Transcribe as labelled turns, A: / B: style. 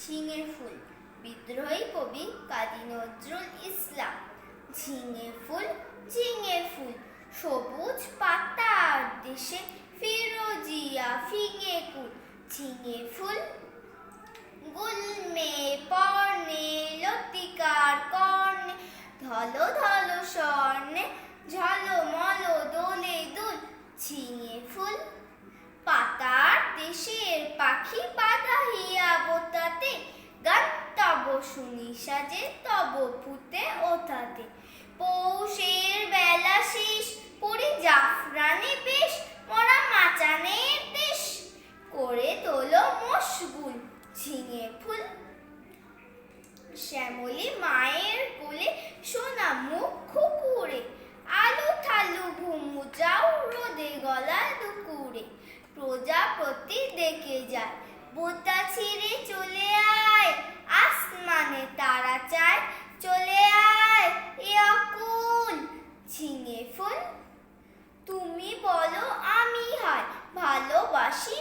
A: ঝিঙে ফুল, বিদ্রোহী কবি কাজী নজরুল ইসলাম। ঝিঙে ফুল, সবুজ পাতার দেশে ফিরোজিয়া ফিঙে কুল। ঝিঙে ফুল, গুলমে পর্ণে লতিকার কর্ণে, ধলো ধলো স্বর্ণে ঝলমল দোলে দুল। ঝিঙে ফুল, পাতার দেশের পাখি বাঁধাইয়া বোতাতে, গান তব শুনি সাজে তব পুঁতে ওঠাতে। পৌষের বেলা শেষ, পড়ি জাফরানে বেশ, মরা মাচানের দেশ করে তোলো মশগুল। ঝিঙে ফুল, শ্যামলী মায়ের কোলে সোনা মুখ খুকুরে, আলু থালু ঘুমু যাও রোদে গলা দুকুরে। প্রজাপতি ডেকে যায়, বোতা ছিঁড়ে চলে আয়, আসমানে তারা চায়, চলে আয় এ অকুল। ঝিঙে ফুল, তুমি বলো আমি হয়, ভালোবাসি